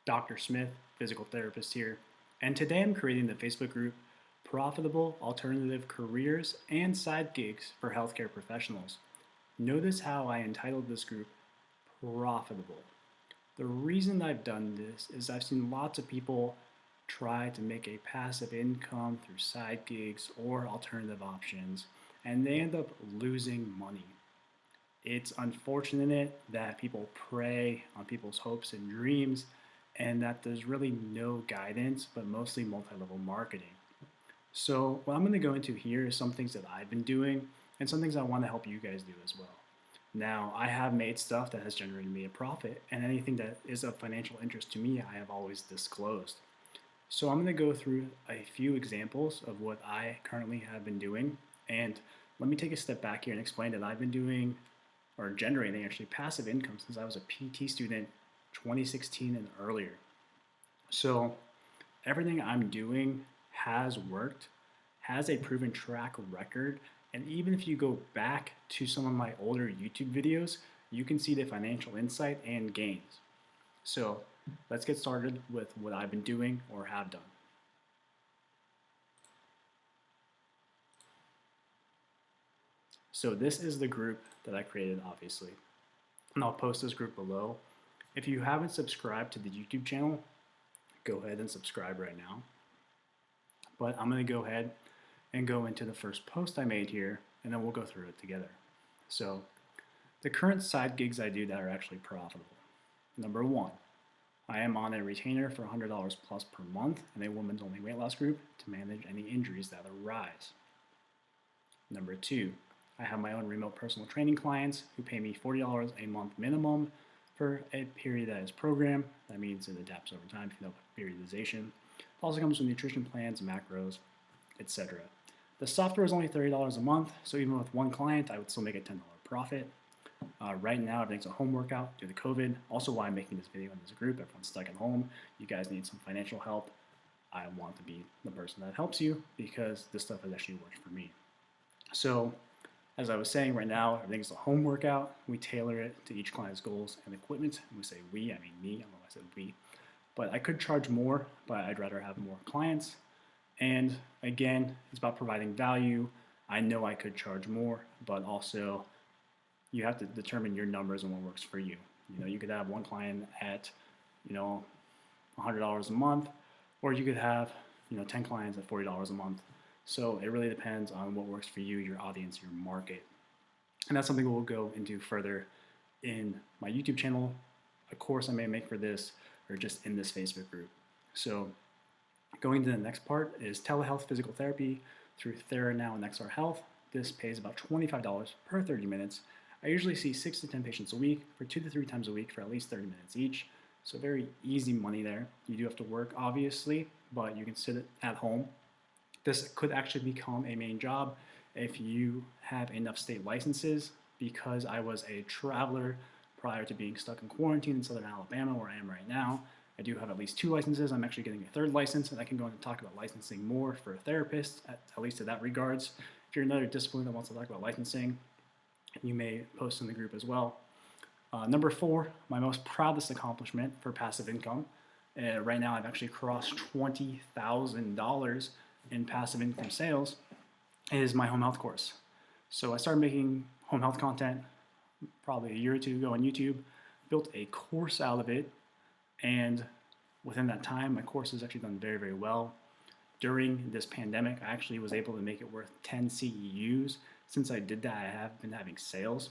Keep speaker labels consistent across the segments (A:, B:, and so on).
A: Dr. Smith, physical therapist here, and today I'm creating the Facebook group Profitable Alternative Careers and Side Gigs for Healthcare Professionals. Notice how I entitled this group Profitable. The reason I've done this is I've seen lots of people try to make a passive income through side gigs or alternative options, and they end up losing money. It's unfortunate that people prey on people's hopes and dreams and that there's really no guidance, but mostly multi-level marketing. So what I'm going to go into here is some things that I've been doing and some things I want to help you guys do as well. Now, I have made stuff that has generated me a profit, and anything that is of financial interest to me, I have always disclosed. So I'm going to go through a few examples of what I currently have been doing, and let me take a step back here and explain that I've been doing or generating actually passive income since I was a PT student 2016 and earlier. So everything I'm doing has worked, has a proven track record, and even if you go back to some of my older YouTube videos, you can see the financial insight and gains. So let's get started with what I've been doing or have done. So this is the group that I created, obviously, and I'll post this group below. If you haven't subscribed to the YouTube channel, go ahead and subscribe right now. But I'm going to go ahead and go into the first post I made here, and then we'll go through it together. So the current side gigs I do that are actually profitable. Number one, I am on a retainer for $100 plus per month in a women's only weight loss group to manage any injuries that arise. Number two, I have my own remote personal training clients who pay me $40 a month minimum for a period that is programmed. That means it adapts over time, if you know periodization. It also comes with nutrition plans, macros, etc. The software is only $30 a month, so even with one client, I would still make a $10 profit. Right now, everything's a home workout due to COVID. Also, why I'm making this video in this group. Everyone's stuck at home. You guys need some financial help. I want to be the person that helps you because this stuff has actually worked for me. So, as I was saying, right now, everything's a home workout. We tailor it to each client's goals and equipment. When we say we, I mean me. I don't know why I said we. But I could charge more, but I'd rather have more clients. And again, it's about providing value. I know I could charge more, but also you have to determine your numbers and what works for you. You know, you could have one client at, $100 a month, or you could have, 10 clients at $40 a month. So it really depends on what works for you, your audience, your market. And that's something we'll go into further in my YouTube channel, a course I may make for this, or just in this Facebook group. So going to the next part is Telehealth Physical Therapy through TheraNow and XR Health. This pays about $25 per 30 minutes. I usually see 6 to 10 patients a week for 2 to 3 times a week for at least 30 minutes each. So very easy money there. You do have to work, obviously, but you can sit at home. This could actually become a main job if you have enough state licenses, because I was a traveler prior to being stuck in quarantine in Southern Alabama, where I am right now. I do have at least 2 licenses. I'm actually getting a 3rd license, and I can go and talk about licensing more for therapists, at least to that regards. If you're another discipline that wants to talk about licensing, you may post in the group as well. Number 4, my most proudest accomplishment for passive income. Right now, I've actually crossed $20,000 in passive income sales, is my home health course. So I started making home health content probably a year or 2 ago on YouTube, built a course out of it, and within that time, my course has actually done very, very well. During this pandemic, I actually was able to make it worth 10 CEUs. Since I did that, I have been having sales.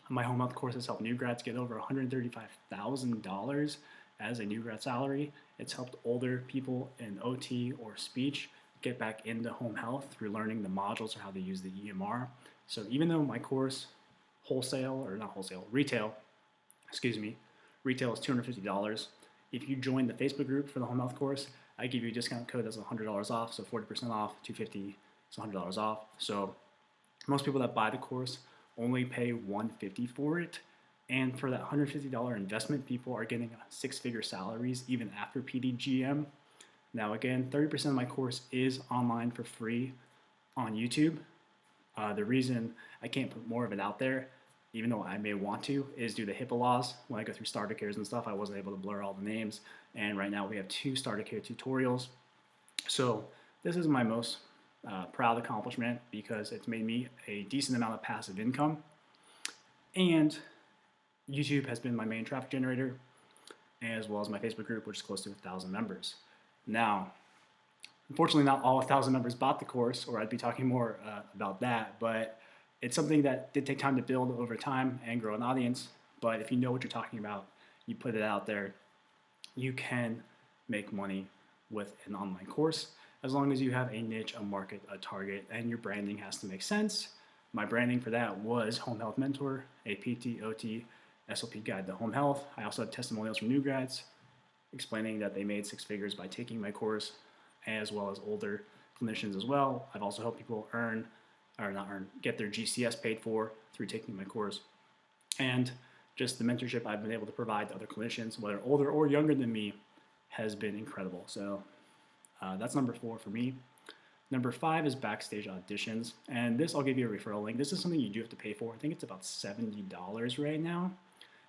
A: My home health course has helped new grads get over $135,000 as a new grad salary. It's helped older people in OT or speech get back into home health through learning the modules or how to use the EMR. So even though my course retail is $250. If you join the Facebook group for the home health course, I give you a discount code that's $100 off, so 40% off, $250 is $100 off. So most people that buy the course only pay $150 for it, and for that $150 investment, people are getting 6-figure salaries even after PDGM. Now again, 30% of my course is online for free on YouTube. The reason I can't put more of it out there even though I may want to, is due to HIPAA laws. When I go through starter cares and stuff, I wasn't able to blur all the names. And right now we have 2 starter care tutorials. So this is my most proud accomplishment because it's made me a decent amount of passive income. And YouTube has been my main traffic generator, as well as my Facebook group, which is close to 1,000 members. Now, unfortunately, not all 1,000 members bought the course, or I'd be talking more about that, but it's something that did take time to build over time and grow an audience. But if you know what you're talking about, you put it out there, you can make money with an online course as long as you have a niche, a market, a target, and your branding has to make sense. My branding for that was Home Health Mentor, a PT, OT, SLP guide to home health. I also had testimonials from new grads explaining that they made 6 figures by taking my course, as well as older clinicians as well. I've also helped people get their GCS paid for through taking my course. And just the mentorship I've been able to provide to other clinicians, whether older or younger than me, has been incredible. So that's number 4 for me. Number 5 is backstage auditions. And this, I'll give you a referral link. This is something you do have to pay for. I think it's about $70 right now.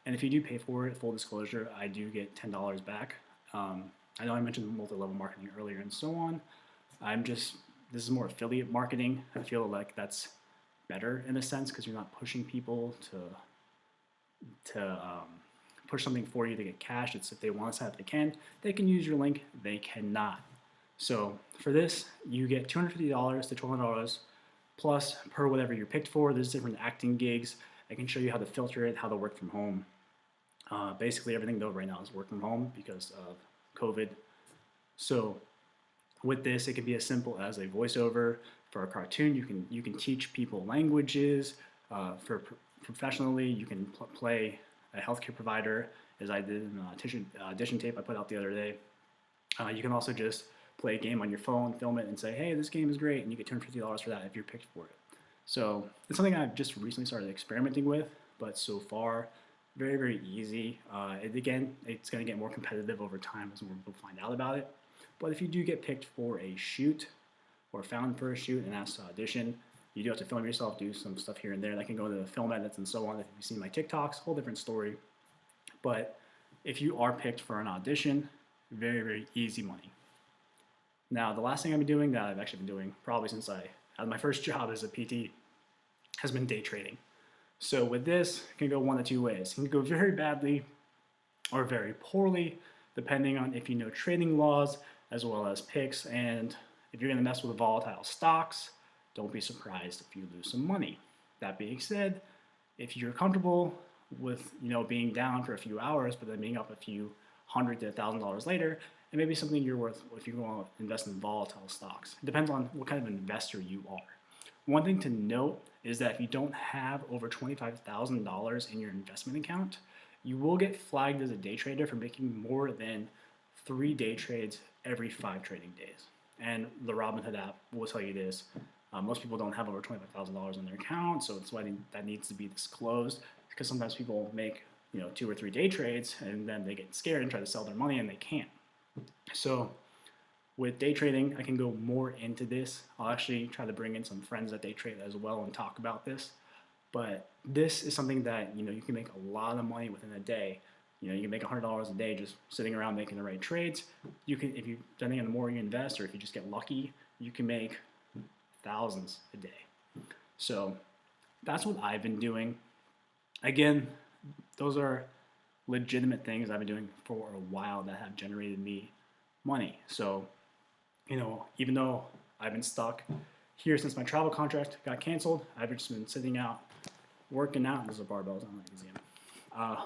A: And if you do pay for it, full disclosure, I do get $10 back. I know I mentioned multi-level marketing earlier and so on. This is more affiliate marketing. I feel like that's better in a sense because you're not pushing people to push something for you to get cash. It's if they want to sign up, they can use your link, they cannot. So for this, you get $250 to $1,200 plus per whatever you're picked for. There's different acting gigs. I can show you how to filter it, how to work from home. Basically everything though right now is work from home because of COVID. So with this, it can be as simple as a voiceover for a cartoon. You can teach people languages. Professionally, you can play a healthcare provider, as I did in an audition tape I put out the other day. You can also just play a game on your phone, film it, and say, hey, this game is great, and you get $250 for that if you're picked for it. So it's something I've just recently started experimenting with, but so far, very, very easy. Again, it's going to get more competitive over time as more people find out about it. But if you do get picked for a shoot or found for a shoot and asked to audition, you do have to film yourself, do some stuff here and there. That can go to the film edits and so on. If you've seen my TikToks, whole different story. But if you are picked for an audition, very, very easy money. Now, the last thing I've been doing that I've actually been doing probably since I had my first job as a PT has been day trading. So with this, it can go one of 2 ways. It can go very badly or very poorly, depending on if you know trading laws as well as picks. And if you're going to mess with volatile stocks, don't be surprised if you lose some money. That being said, if you're comfortable with being down for a few hours, but then being up a few $100 to $1,000 later, it may be something you're worth if you want to invest in volatile stocks. It depends on what kind of investor you are. One thing to note is that if you don't have over $25,000 in your investment account, you will get flagged as a day trader for making more than 3 day trades every 5 trading days. And the Robinhood app will tell you this. Most people don't have over $25,000 in their account, so that's why that needs to be disclosed. Because sometimes people make 2 or 3 day trades and then they get scared and try to sell their money and they can't. So with day trading, I can go more into this. I'll actually try to bring in some friends that day trade as well and talk about this. But this is something that you can make a lot of money within a day. You can make $100 a day just sitting around making the right trades. You can, depending on the more you invest, or if you just get lucky, you can make thousands a day. So that's what I've been doing. Again, those are legitimate things I've been doing for a while that have generated me money. So, even though I've been stuck here since my travel contract got canceled, I've just been sitting out, working out. Those are barbells, I don't like using them.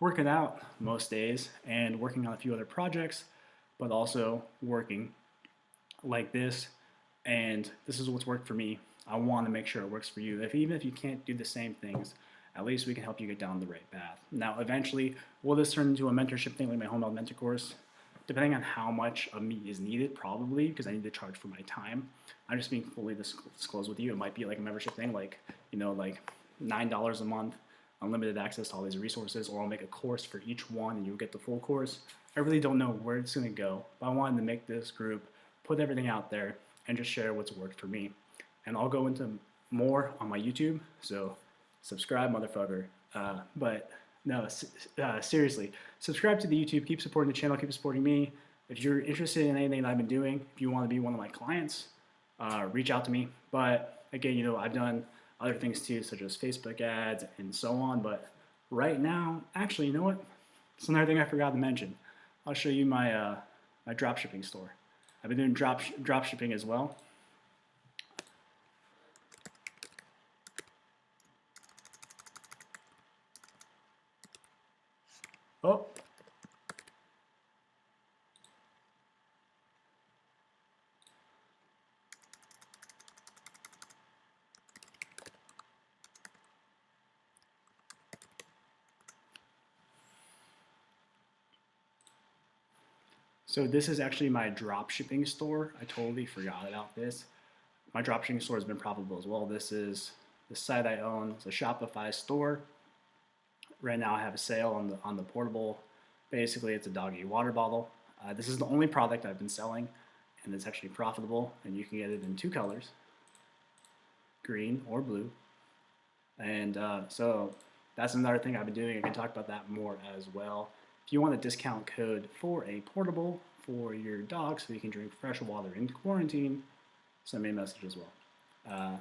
A: Working out most days and working on a few other projects, but also working like this. And this is what's worked for me. I want to make sure it works for you. Even if you can't do the same things, at least we can help you get down the right path. Now, eventually, will this turn into a mentorship thing like my Home Health Mentor course? Depending on how much of me is needed, probably, because I need to charge for my time. I'm just being fully disclosed with you. It might be like a membership thing, like $9 a month, unlimited access to all these resources, or I'll make a course for each one and you'll get the full course. I really don't know where it's going to go, but I wanted to make this group, put everything out there, and just share what's worked for me. And I'll go into more on my YouTube, so subscribe, motherfucker. But no, seriously, subscribe to the YouTube. Keep supporting the channel. Keep supporting me. If you're interested in anything that I've been doing, if you want to be one of my clients, reach out to me. But again, you know, I've done other things too, such as Facebook ads and so on. But right now, actually, you know what? It's another thing I forgot to mention. I'll show you my my dropshipping store. I've been doing dropshipping as well. Oh, so this is actually my dropshipping store. I totally forgot about this. My dropshipping store has been profitable as well. This is the site I own. It's a Shopify store. Right now I have a sale on the portable. Basically, it's a doggy water bottle. This is the only product I've been selling, and it's actually profitable. And you can get it in 2 colors, green or blue. And so that's another thing I've been doing. I can talk about that more as well. If you want a discount code for a portable for your dog so you can drink fresh water in quarantine, send me a message as well.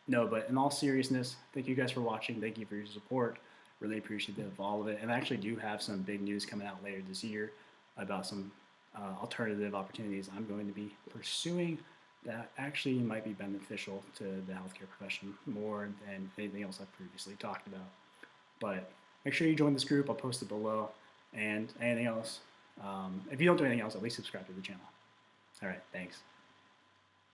A: No, but in all seriousness, thank you guys for watching. Thank you for your support. Really appreciative of all of it. And I actually do have some big news coming out later this year about some alternative opportunities I'm going to be pursuing that actually might be beneficial to the healthcare profession more than anything else I've previously talked about. But make sure you join this group. I'll post it below. And anything else, if you don't do anything else, at least subscribe to the channel. All right, thanks.